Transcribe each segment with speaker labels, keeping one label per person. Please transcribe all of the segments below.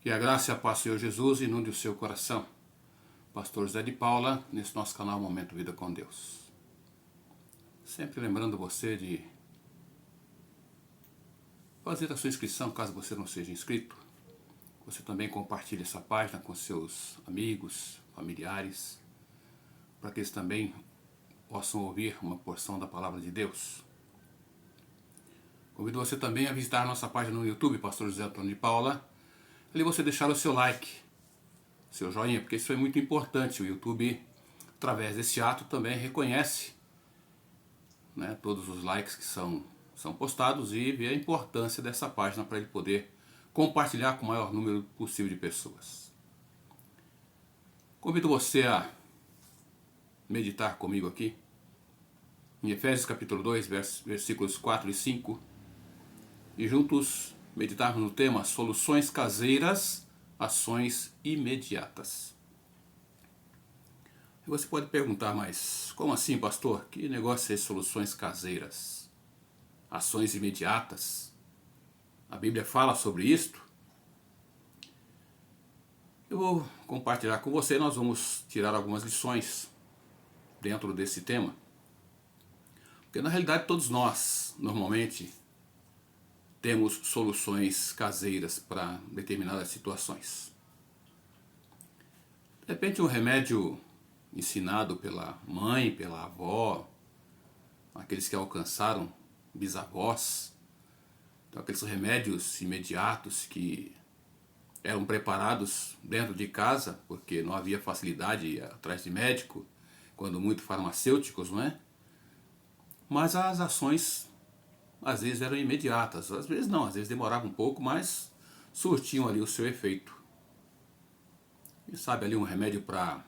Speaker 1: Que a graça e a paz do Senhor Jesus inunde o seu coração. Pastor José de Paula, nesse nosso canal Momento Vida com Deus. Sempre lembrando você de fazer a sua inscrição, caso você não seja inscrito. Você também compartilhe essa página com seus amigos, familiares, para que eles também possam ouvir uma porção da Palavra de Deus. Convido você também a visitar nossa página no YouTube, Pastor José Antônio de Paula. Ali você deixar o seu like, seu joinha, porque isso é muito importante. O YouTube, através desse ato, também reconhece, né, todos os likes que são postados e vê a importância dessa página para ele poder compartilhar com o maior número possível de pessoas. Convido você a meditar comigo aqui em Efésios capítulo 2, versículos 4 e 5, e juntos meditarmos no tema Soluções Caseiras, Ações Imediatas. E você pode perguntar, mas como assim, pastor? Que negócio é soluções caseiras? Ações imediatas? A Bíblia fala sobre isto? Eu vou compartilhar com você, nós vamos tirar algumas lições dentro desse tema. Porque na realidade todos nós, normalmente, temos soluções caseiras para determinadas situações. De repente um remédio ensinado pela mãe, pela avó, aqueles que alcançaram bisavós, então aqueles remédios imediatos que eram preparados dentro de casa, porque não havia facilidade atrás de médico, quando muito farmacêuticos, não é? Mas as ações às vezes eram imediatas, às vezes não, às vezes demoravam um pouco, mas surtiam ali o seu efeito. E sabe, ali um remédio para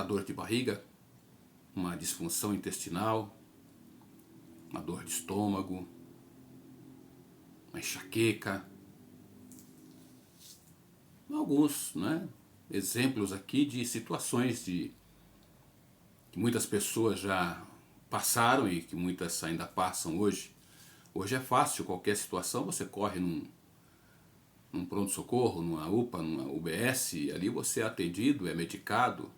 Speaker 1: dor de barriga, uma disfunção intestinal, uma dor de estômago, uma enxaqueca. Alguns, né, exemplos aqui de situações que muitas pessoas já passaram e que muitas ainda passam hoje. Hoje é fácil, qualquer situação, você corre num pronto-socorro, numa UPA, numa UBS, e ali você é atendido, é medicado,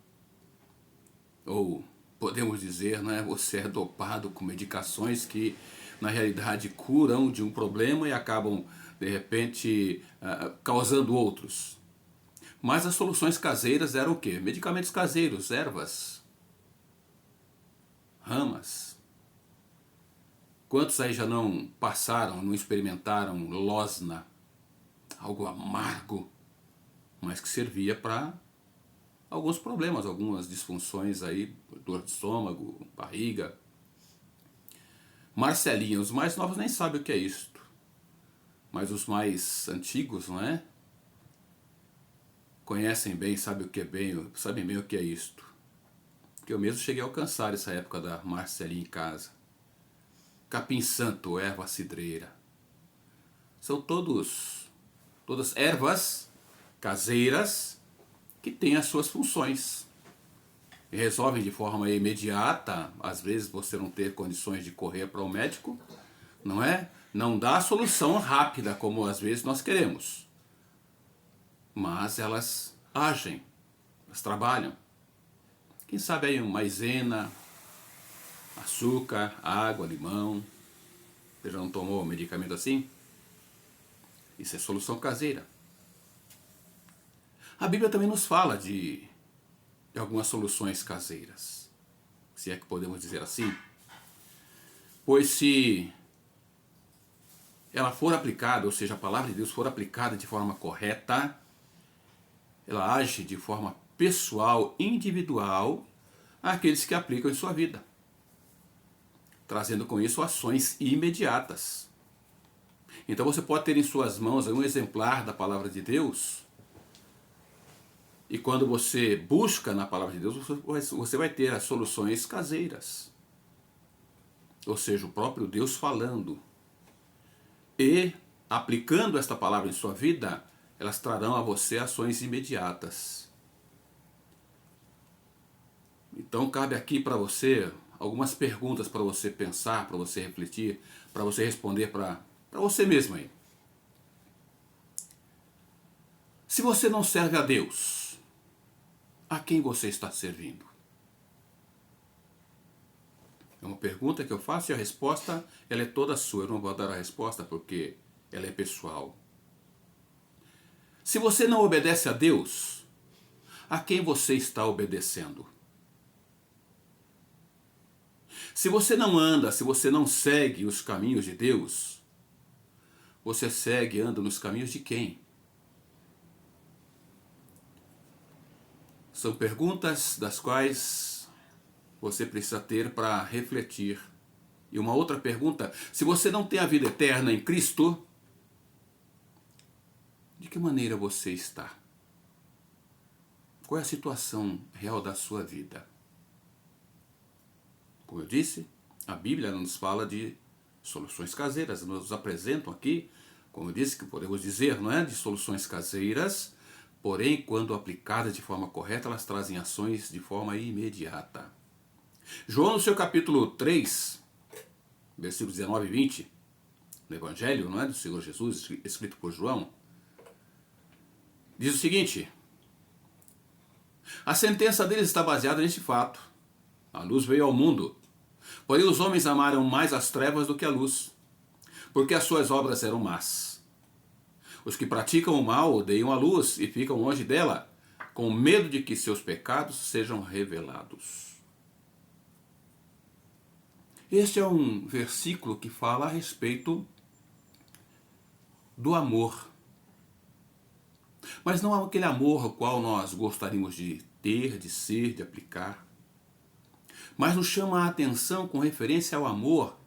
Speaker 1: ou podemos dizer, né, você é dopado com medicações que na realidade curam de um problema e acabam de repente causando outros. Mas as soluções caseiras eram o quê? Medicamentos caseiros, ervas, ramas. Quantos aí já não passaram, não experimentaram losna, algo amargo, mas que servia para alguns problemas, algumas disfunções aí, dor de estômago, barriga. Marcelinha, os mais novos nem sabem o que é isto, mas os mais antigos, não é? Conhecem bem, sabem bem o que é isto. Porque eu mesmo cheguei a alcançar essa época da Marcelinha em casa. Capim santo, erva cidreira. São todas ervas caseiras que têm as suas funções. E resolvem de forma imediata, às vezes você não ter condições de correr para o médico, não é? Não dá a solução rápida como às vezes nós queremos. Mas elas agem, elas trabalham. Quem sabe aí uma maisena, açúcar, água, limão. Você já não tomou medicamento assim? Isso é solução caseira. A Bíblia também nos fala de algumas soluções caseiras, se é que podemos dizer assim. Pois se ela for aplicada, ou seja, a palavra de Deus for aplicada de forma correta, ela age de forma pessoal, individual, àqueles que aplicam em sua vida, trazendo com isso ações imediatas. Então você pode ter em suas mãos um exemplar da palavra de Deus, e quando você busca na palavra de Deus, você vai ter as soluções caseiras. Ou seja, o próprio Deus falando. E aplicando esta palavra em sua vida, elas trarão a você ações imediatas. Então cabe aqui para você algumas perguntas para você pensar, para você refletir, para você responder para você mesmo aí. Se você não serve a Deus, a quem você está servindo? É uma pergunta que eu faço e a resposta ela é toda sua. Eu não vou dar a resposta porque ela é pessoal. Se você não obedece a Deus, a quem você está obedecendo? Se você não anda, se você não segue os caminhos de Deus, você segue e anda nos caminhos de quem? São perguntas das quais você precisa ter para refletir. E uma outra pergunta, se você não tem a vida eterna em Cristo, de que maneira você está? Qual é a situação real da sua vida? Como eu disse, a Bíblia nos fala de soluções caseiras, nos apresentam aqui, como eu disse, que podemos dizer, não é, de soluções caseiras, porém, quando aplicadas de forma correta, elas trazem ações de forma imediata. João, no seu capítulo 3, versículos 19 e 20, no Evangelho, não é, do Senhor Jesus, escrito por João, diz o seguinte: a sentença deles está baseada neste fato. A luz veio ao mundo, porém os homens amaram mais as trevas do que a luz, porque as suas obras eram más. Os que praticam o mal odeiam a luz e ficam longe dela, com medo de que seus pecados sejam revelados. Este é um versículo que fala a respeito do amor. Mas não é aquele amor ao qual nós gostaríamos de ter, de ser, de aplicar. Mas nos chama a atenção com referência ao amor,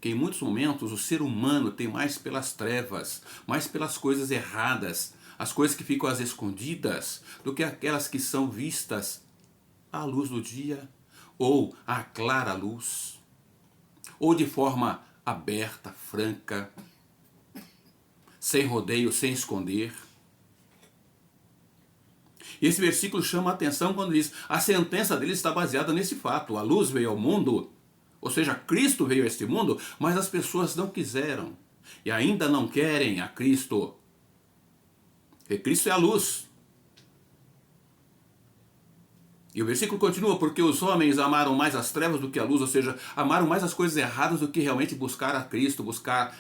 Speaker 1: que em muitos momentos o ser humano tem mais pelas trevas, mais pelas coisas erradas, as coisas que ficam às escondidas, do que aquelas que são vistas à luz do dia, ou à clara luz, ou de forma aberta, franca, sem rodeio, sem esconder. E esse versículo chama a atenção quando diz: a sentença dele está baseada nesse fato. A luz veio ao mundo, ou seja, Cristo veio a este mundo, mas as pessoas não quiseram e ainda não querem a Cristo. Porque Cristo é a luz. E o versículo continua: porque os homens amaram mais as trevas do que a luz, ou seja, amaram mais as coisas erradas do que realmente buscar a Cristo, buscar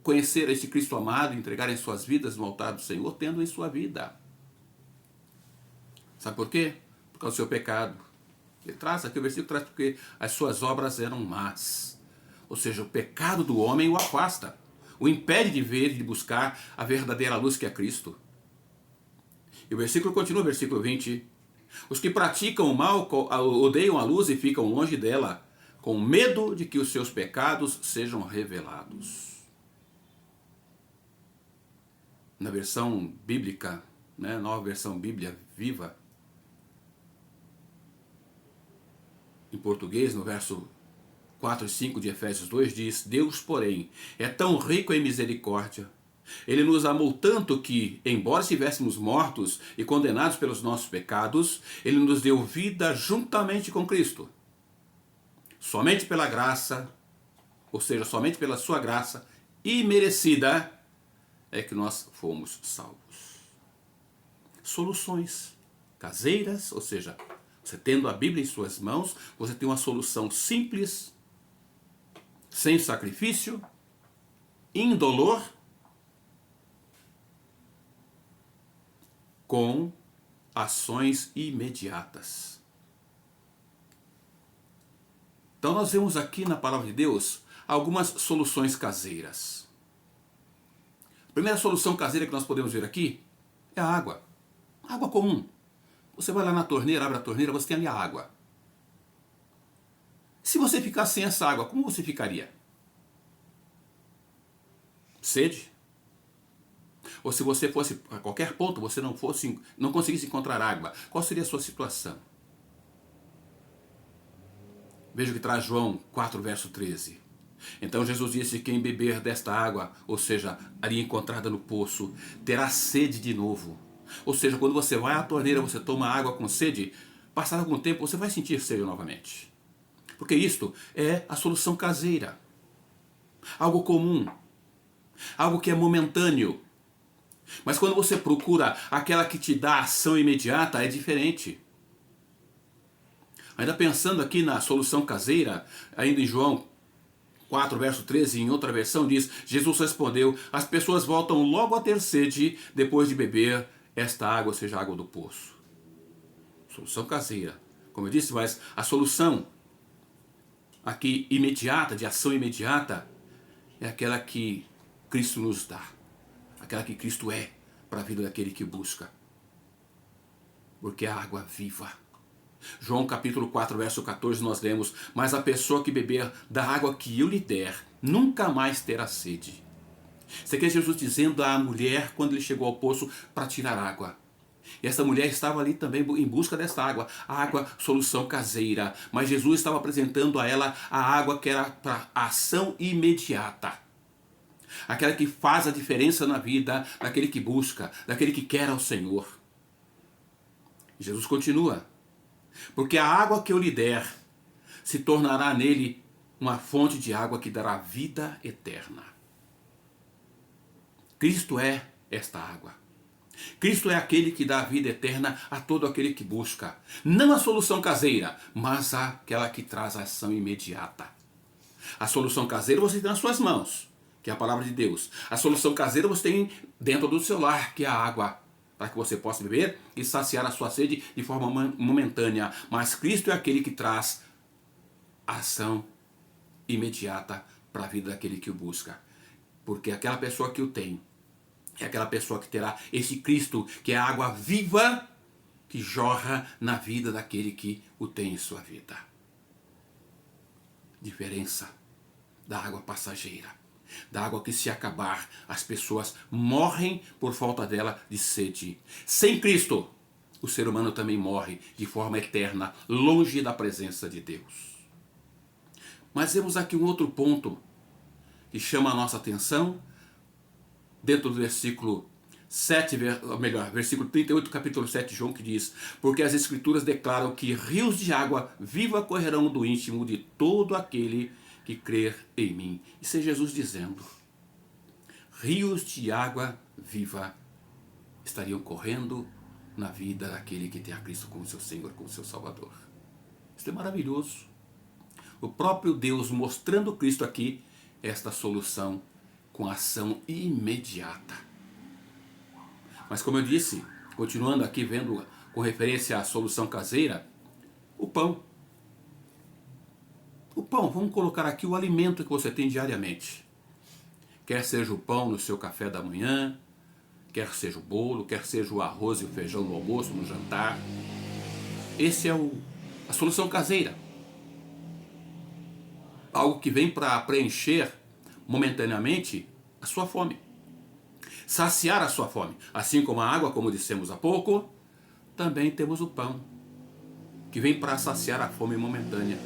Speaker 1: conhecer este Cristo amado, entregarem suas vidas no altar do Senhor, tendo em sua vida. Sabe por quê? Por causa do seu pecado. Ele traz aqui, o versículo traz porque as suas obras eram más. Ou seja, o pecado do homem o afasta, o impede de ver e de buscar a verdadeira luz que é Cristo. E o versículo continua, versículo 20. Os que praticam o mal odeiam a luz e ficam longe dela, com medo de que os seus pecados sejam revelados. Na versão bíblica, né, nova versão Bíblia Viva, em português, no verso 4 e 5 de Efésios 2, diz: Deus, porém, é tão rico em misericórdia. Ele nos amou tanto que, embora estivéssemos mortos e condenados pelos nossos pecados, Ele nos deu vida juntamente com Cristo. Somente pela graça, ou seja, somente pela sua graça imerecida, é que nós fomos salvos. Soluções caseiras, ou seja, você tendo a Bíblia em suas mãos, você tem uma solução simples, sem sacrifício, indolor, com ações imediatas. Então nós vemos aqui na palavra de Deus algumas soluções caseiras. A primeira solução caseira que nós podemos ver aqui é a água. Água comum. Você vai lá na torneira, abre a torneira, você tem ali a água. Se você ficar sem essa água, como você ficaria? Sede? Ou se você fosse a qualquer ponto, você não conseguisse encontrar água, qual seria a sua situação? Veja o que traz João 4, verso 13. Então Jesus disse: quem beber desta água, ou seja, ali encontrada no poço, terá sede de novo. Ou seja, quando você vai à torneira, você toma água com sede, passado algum tempo você vai sentir sede novamente. Porque isto é a solução caseira. Algo comum. Algo que é momentâneo. Mas quando você procura aquela que te dá ação imediata, é diferente. Ainda pensando aqui na solução caseira, ainda em João 4, verso 13, em outra versão diz, Jesus respondeu, as pessoas voltam logo a ter sede depois de beber esta água, seja a água do poço. Solução caseira. Como eu disse, mas a solução aqui imediata, de ação imediata, é aquela que Cristo nos dá. Aquela que Cristo é para a vida daquele que busca. Porque é a água viva. João capítulo 4, verso 14, nós lemos, mas a pessoa que beber da água que eu lhe der, nunca mais terá sede. Isso aqui é Jesus dizendo à mulher quando ele chegou ao poço para tirar água. E essa mulher estava ali também em busca dessa água, a água solução caseira. Mas Jesus estava apresentando a ela a água que era para ação imediata. Aquela que faz a diferença na vida daquele que busca, daquele que quer ao Senhor. E Jesus continua. Porque a água que eu lhe der se tornará nele uma fonte de água que dará vida eterna. Cristo é esta água. Cristo é aquele que dá a vida eterna a todo aquele que busca. Não a solução caseira, mas aquela que traz a ação imediata. A solução caseira você tem nas suas mãos, que é a palavra de Deus. A solução caseira você tem dentro do seu lar, que é a água, para que você possa beber e saciar a sua sede de forma momentânea. Mas Cristo é aquele que traz a ação imediata para a vida daquele que o busca. Porque aquela pessoa que o tem, é aquela pessoa que terá esse Cristo, que é a água viva que jorra na vida daquele que o tem em sua vida. Diferença da água passageira, da água que se acabar, as pessoas morrem por falta dela de sede. Sem Cristo, o ser humano também morre de forma eterna, longe da presença de Deus. Mas temos aqui um outro ponto que chama a nossa atenção, dentro do versículo 7, versículo 38, capítulo 7 de João, que diz, porque as Escrituras declaram que rios de água viva correrão do íntimo de todo aquele que crer em mim. Isso é Jesus dizendo. Rios de água viva estariam correndo na vida daquele que tem a Cristo como seu Senhor, como seu Salvador. Isso é maravilhoso. O próprio Deus mostrando Cristo aqui, esta solução com ação imediata. Mas como eu disse, continuando aqui vendo com referência à solução caseira, o pão. O pão, vamos colocar aqui o alimento que você tem diariamente. Quer seja o pão no seu café da manhã, quer seja o bolo, quer seja o arroz e o feijão no almoço, no jantar. Esse é a solução caseira. Algo que vem para preencher momentaneamente a sua fome. Saciar a sua fome. Assim como a água, como dissemos há pouco, também temos o pão, que vem para saciar a fome momentânea.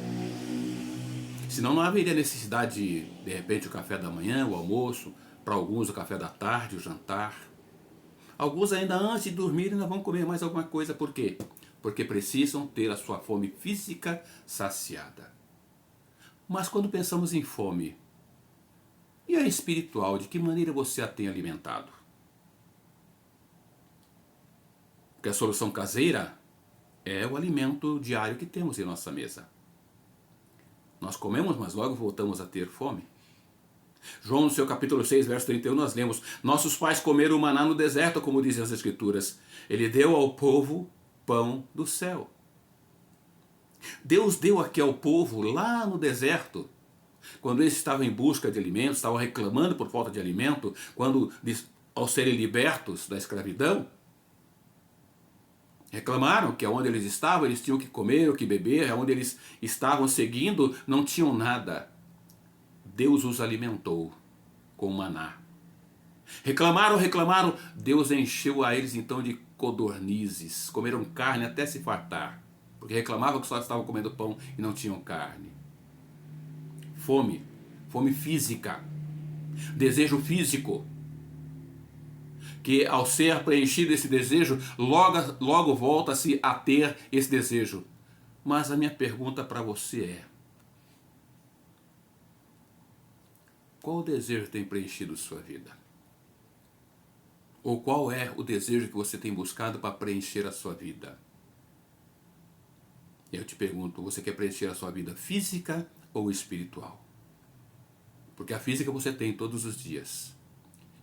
Speaker 1: Senão não haveria necessidade de repente, o café da manhã, o almoço, para alguns o café da tarde, o jantar. Alguns ainda antes de dormir ainda vão comer mais alguma coisa. Por quê? Porque precisam ter a sua fome física saciada. Mas quando pensamos em fome, e a espiritual, de que maneira você a tem alimentado? Porque a solução caseira é o alimento diário que temos em nossa mesa. Nós comemos, mas logo voltamos a ter fome. João, no seu capítulo 6, verso 31, nós lemos, nossos pais comeram o maná no deserto, como dizem as Escrituras. Ele deu ao povo pão do céu. Deus deu aqui ao povo, lá no deserto, quando eles estavam em busca de alimentos, estavam reclamando por falta de alimento, quando, ao serem libertos da escravidão, reclamaram que onde eles estavam, eles tinham que comer, o que beber, onde eles estavam seguindo, não tinham nada. Deus os alimentou com maná. Reclamaram, Deus encheu a eles então de codornizes, comeram carne até se fartar, porque reclamavam que só estavam comendo pão e não tinham carne. Fome física, desejo físico, que ao ser preenchido esse desejo, logo volta-se a ter esse desejo. Mas a minha pergunta para você é, qual desejo tem preenchido sua vida? Ou qual é o desejo que você tem buscado para preencher a sua vida? Eu te pergunto, você quer preencher a sua vida física ou espiritual? Porque a física você tem todos os dias.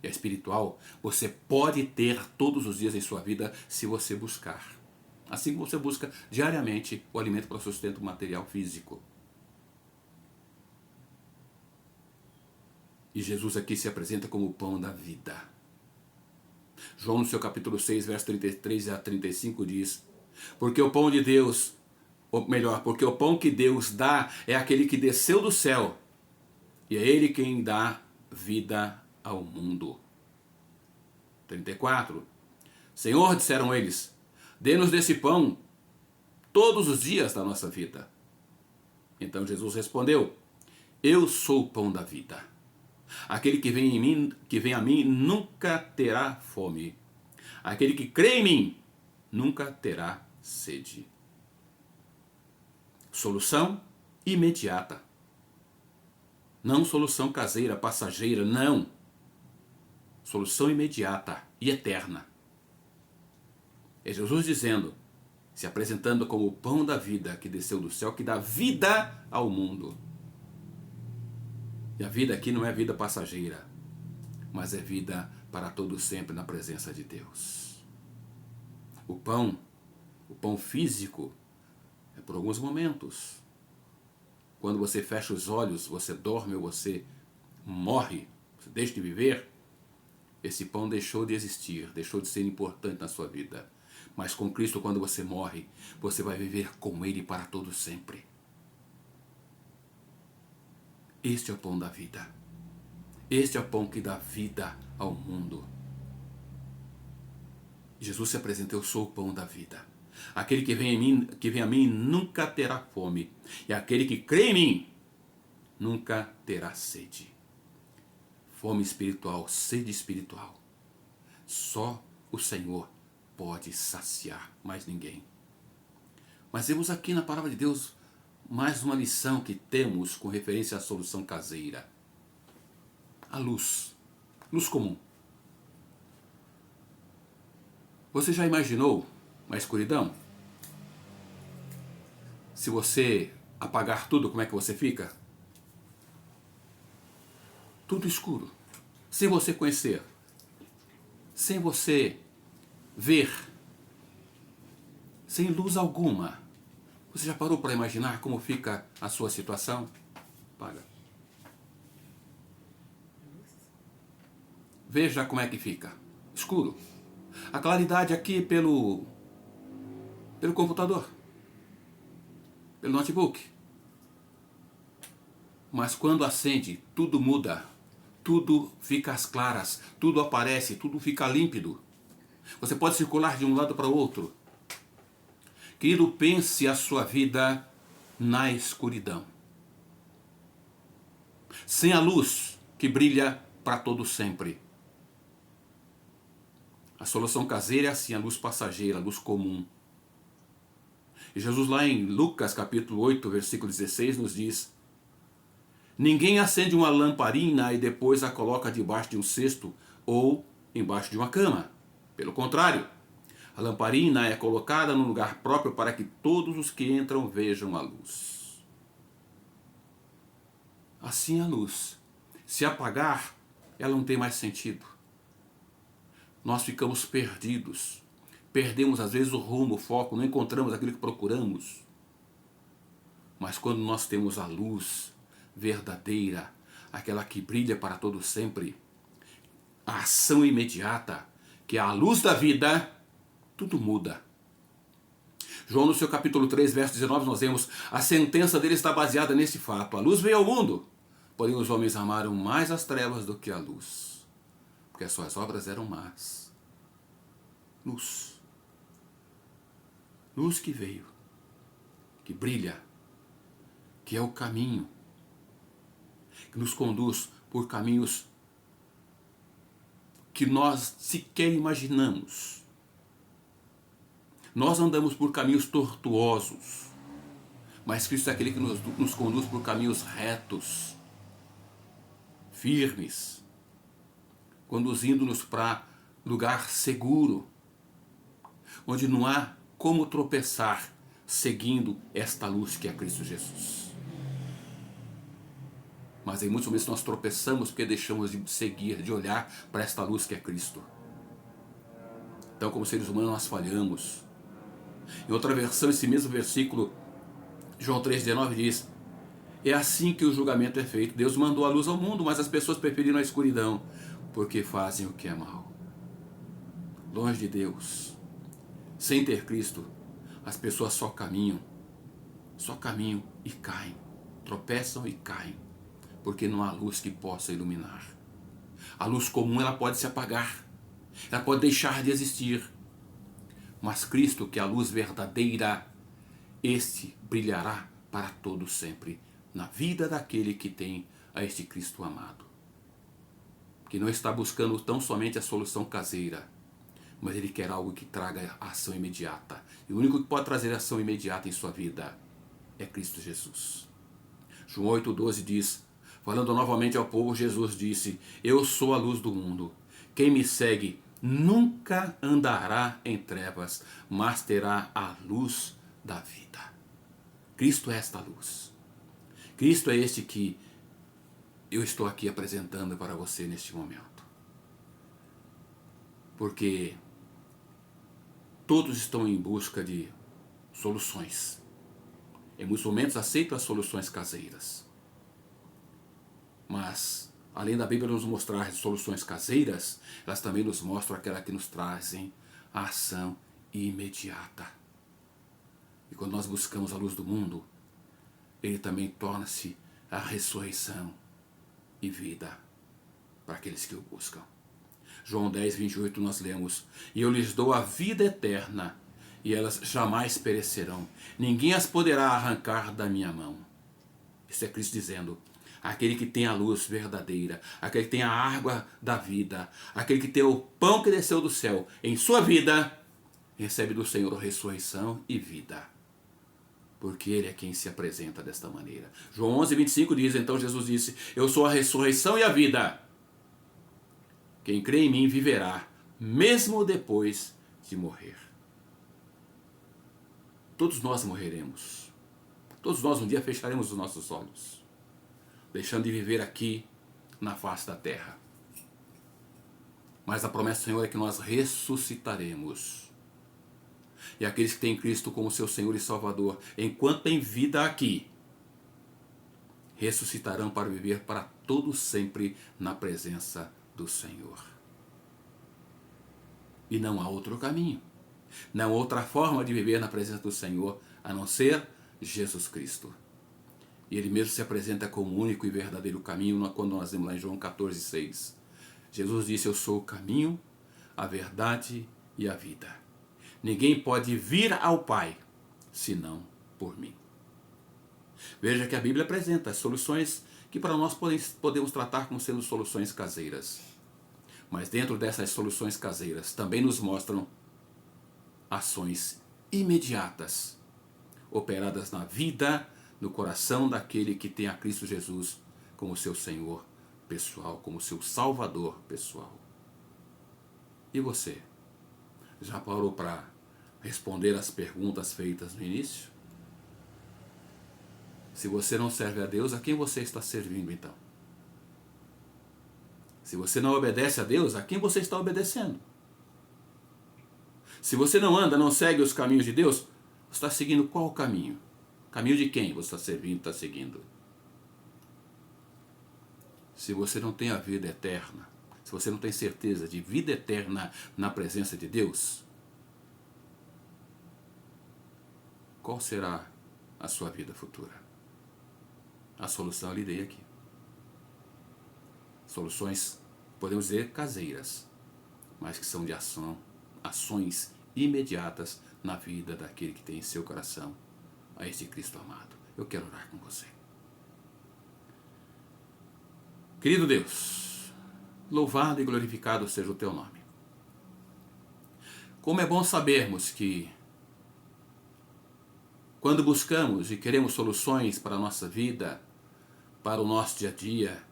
Speaker 1: E a espiritual você pode ter todos os dias em sua vida se você buscar. Assim como você busca diariamente o alimento para o sustento material físico. E Jesus aqui se apresenta como o pão da vida. João no seu capítulo 6, verso 33 a 35 diz: porque o pão de Deus, ou melhor, porque o pão que Deus dá é aquele que desceu do céu, e é Ele quem dá vida ao mundo. 34. Senhor, disseram eles, dê-nos desse pão todos os dias da nossa vida. Então Jesus respondeu: eu sou o pão da vida. Aquele que vem a mim nunca terá fome. Aquele que crê em mim nunca terá sede. Solução imediata. Não solução caseira, passageira, não. Solução imediata e eterna. É Jesus dizendo, se apresentando como o pão da vida que desceu do céu, que dá vida ao mundo. E a vida aqui não é vida passageira, mas é vida para todo sempre na presença de Deus. O pão físico, é por alguns momentos. Quando você fecha os olhos, você dorme ou você morre, você deixa de viver, esse pão deixou de existir, deixou de ser importante na sua vida. Mas com Cristo, quando você morre, você vai viver com Ele para todo sempre. Este é o pão da vida. Este é o pão que dá vida ao mundo. Jesus se apresentou: eu sou o pão da vida. Aquele que vem a mim nunca terá fome. E aquele que crê em mim nunca terá sede. Fome espiritual, sede espiritual. Só o Senhor pode saciar, mais ninguém. Mas vemos aqui na palavra de Deus mais uma lição que temos com referência à solução caseira. A luz. Luz comum. Você já imaginou uma escuridão? Se você apagar tudo, como é que você fica? Tudo escuro. Sem você conhecer. Sem você ver. Sem luz alguma. Você já parou para imaginar como fica a sua situação? Apaga. Veja como é que fica. Escuro. A claridade aqui pelo computador. Pelo notebook. Mas quando acende, tudo muda. Tudo fica às claras. Tudo aparece, tudo fica límpido. Você pode circular de um lado para o outro. Querido, pense a sua vida na escuridão. Sem a luz que brilha para todo sempre. A solução caseira é assim, a luz passageira, a luz comum. E Jesus lá em Lucas capítulo 8, versículo 16 nos diz: ninguém acende uma lamparina e depois a coloca debaixo de um cesto ou embaixo de uma cama. Pelo contrário, a lamparina é colocada num lugar próprio para que todos os que entram vejam a luz. Assim a luz, se apagar, ela não tem mais sentido. Nós ficamos perdidos. Perdemos às vezes o rumo, o foco, não encontramos aquilo que procuramos. Mas quando nós temos a luz verdadeira, aquela que brilha para todo sempre, a ação imediata, que é a luz da vida, tudo muda. João no seu capítulo 3, verso 19, nós vemos: a sentença dele está baseada nesse fato. A luz veio ao mundo, porém os homens amaram mais as trevas do que a luz, porque as suas obras eram más. Luz. Luz que veio, que brilha, que é o caminho, que nos conduz por caminhos que nós sequer imaginamos. Nós andamos por caminhos tortuosos, mas Cristo é aquele que nos conduz por caminhos retos, firmes, conduzindo-nos para lugar seguro, onde não há como tropeçar seguindo esta luz que é Cristo Jesus. Mas em muitos momentos nós tropeçamos porque deixamos de seguir, de olhar para esta luz que é Cristo. Então, como seres humanos, nós falhamos. Em outra versão, esse mesmo versículo, João 3,19 diz: é assim que o julgamento é feito. Deus mandou a luz ao mundo, mas as pessoas preferiram a escuridão, porque fazem o que é mal. Longe de Deus, sem ter Cristo, as pessoas só caminham e caem, tropeçam e caem, porque não há luz que possa iluminar. A luz comum, ela pode se apagar, ela pode deixar de existir, mas Cristo, que é a luz verdadeira, este brilhará para todo sempre na vida daquele que tem a este Cristo amado, que não está buscando tão somente a solução caseira, mas ele quer algo que traga a ação imediata. E o único que pode trazer ação imediata em sua vida é Cristo Jesus. João 8,12 diz, falando novamente ao povo, Jesus disse: eu sou a luz do mundo. Quem me segue nunca andará em trevas, mas terá a luz da vida. Cristo é esta luz. Cristo é este que eu estou aqui apresentando para você neste momento. Porque todos estão em busca de soluções. Em muitos momentos aceitam as soluções caseiras. Mas, além da Bíblia nos mostrar soluções caseiras, elas também nos mostram aquelas que nos trazem a ação imediata. E quando nós buscamos a luz do mundo, ele também torna-se a ressurreição e vida para aqueles que o buscam. João 10:28 nós lemos: e eu lhes dou a vida eterna, e elas jamais perecerão. Ninguém as poderá arrancar da minha mão. Isso é Cristo dizendo: aquele que tem a luz verdadeira, aquele que tem a água da vida, aquele que tem o pão que desceu do céu em sua vida, recebe do Senhor ressurreição e vida. Porque ele é quem se apresenta desta maneira. João 11:25 diz, então Jesus disse: eu sou a ressurreição e a vida. Quem crê em mim viverá, mesmo depois de morrer. Todos nós morreremos. Todos nós um dia fecharemos os nossos olhos, deixando de viver aqui na face da terra. Mas a promessa do Senhor é que nós ressuscitaremos. E aqueles que têm Cristo como seu Senhor e Salvador, enquanto têm vida aqui, ressuscitarão para viver para todo sempre na presença do Senhor. E não há outro caminho, não há outra forma de viver na presença do Senhor, a não ser Jesus Cristo. E ele mesmo se apresenta como o único e verdadeiro caminho, quando nós vemos lá em João 14:6. Jesus disse: eu sou o caminho, a verdade e a vida. Ninguém pode vir ao Pai, senão por mim. Veja que a Bíblia apresenta as soluções que para nós podemos tratar como sendo soluções caseiras. Mas dentro dessas soluções caseiras também nos mostram ações imediatas, operadas na vida, no coração daquele que tem a Cristo Jesus como seu Senhor pessoal, como seu Salvador pessoal. E você? Já parou para responder as perguntas feitas no início? Se você não serve a Deus, a quem você está servindo então? Se você não obedece a Deus, a quem você está obedecendo? Se você não anda, não segue os caminhos de Deus, você está seguindo qual caminho? Caminho de quem você está servindo, está seguindo? Se você não tem a vida eterna, se você não tem certeza de vida eterna na presença de Deus, qual será a sua vida futura? A solução eu lhe dei aqui. Soluções, podemos dizer, caseiras, mas que são de ações imediatas na vida daquele que tem em seu coração a este Cristo amado. Eu quero orar com você. Querido Deus, louvado e glorificado seja o teu nome. Como é bom sabermos que quando buscamos e queremos soluções para a nossa vida, para o nosso dia a dia,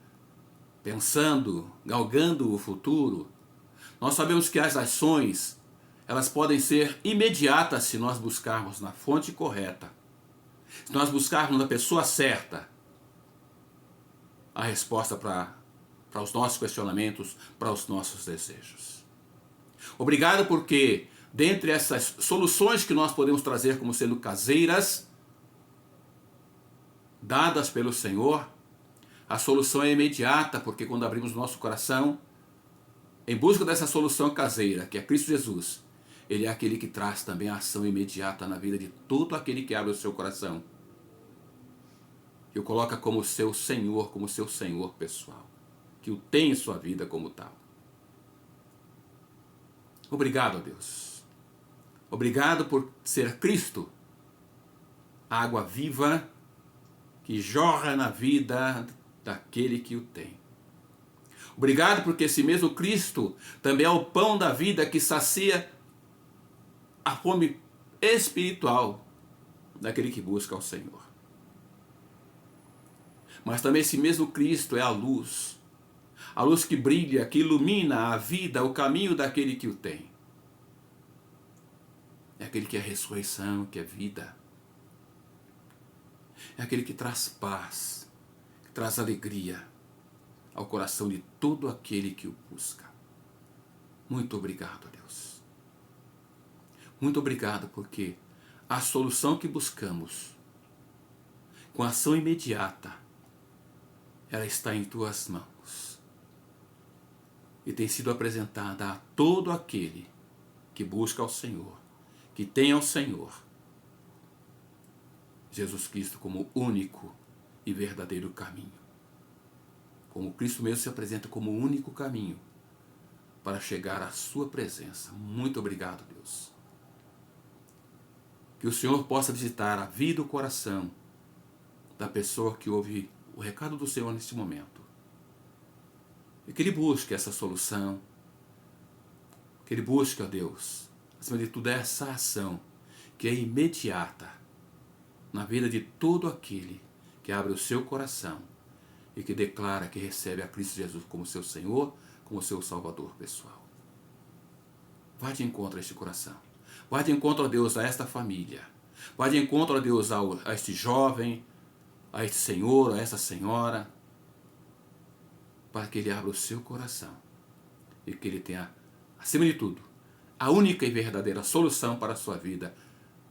Speaker 1: pensando, galgando o futuro, Nós sabemos que as ações, elas podem ser imediatas se nós buscarmos na fonte correta. Se nós buscarmos na pessoa certa a resposta para os nossos questionamentos, para os nossos desejos. Obrigado porque, dentre essas soluções que nós podemos trazer como sendo caseiras, dadas pelo Senhor, a solução é imediata, porque quando abrimos nosso coração, em busca dessa solução caseira, que é Cristo Jesus, Ele é aquele que traz também a ação imediata na vida de todo aquele que abre o seu coração. Que o coloca como seu Senhor pessoal. Que o tem em sua vida como tal. Obrigado, a Deus. Obrigado por ser Cristo, a água viva que jorra na vida daquele que o tem. Obrigado porque esse mesmo Cristo também é o pão da vida que sacia a fome espiritual daquele que busca ao Senhor. Mas também esse mesmo Cristo é a luz que brilha, que ilumina a vida, o caminho daquele que o tem. É aquele que é ressurreição, que é vida. É aquele que traz paz, que traz alegria ao coração de todo aquele que o busca. Muito obrigado, Deus. Muito obrigado porque a solução que buscamos, com ação imediata, ela está em tuas mãos. E tem sido apresentada a todo aquele que busca ao Senhor, que tem ao Senhor Jesus Cristo como único e verdadeiro caminho. Como Cristo mesmo se apresenta como o único caminho para chegar à sua presença. Muito obrigado, Deus. Que o Senhor possa visitar a vida e o coração da pessoa que ouve o recado do Senhor neste momento. E que ele busque essa solução. Que ele busque, ó Deus, acima de tudo, essa ação que é imediata na vida de todo aquele que abre o seu coração e que declara que recebe a Cristo Jesus como seu Senhor, como seu Salvador pessoal. Vá de encontro a este coração. Vá de encontro, ó Deus, a esta família. Vá de encontro, ó Deus, a este jovem, a este senhor, a esta senhora, para que ele abra o seu coração e que ele tenha, acima de tudo, a única e verdadeira solução para a sua vida,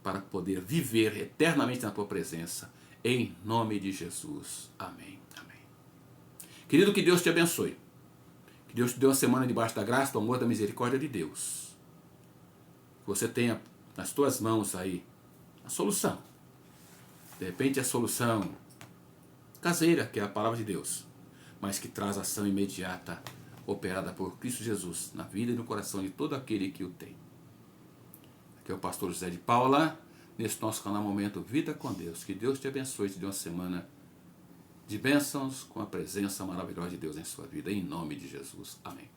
Speaker 1: para poder viver eternamente na tua presença, em nome de Jesus. Amém. Amém. Querido, que Deus te abençoe. Que Deus te dê uma semana debaixo da graça, do amor, da misericórdia de Deus. Que você tenha nas tuas mãos aí a solução. De repente a solução caseira, que é a palavra de Deus, mas que traz ação imediata, operada por Cristo Jesus, na vida e no coração de todo aquele que o tem. Aqui é o pastor José de Paula, nesse nosso canal Momento Vida com Deus. Que Deus te abençoe e te dê uma semana de bênçãos com a presença maravilhosa de Deus em sua vida, em nome de Jesus. Amém.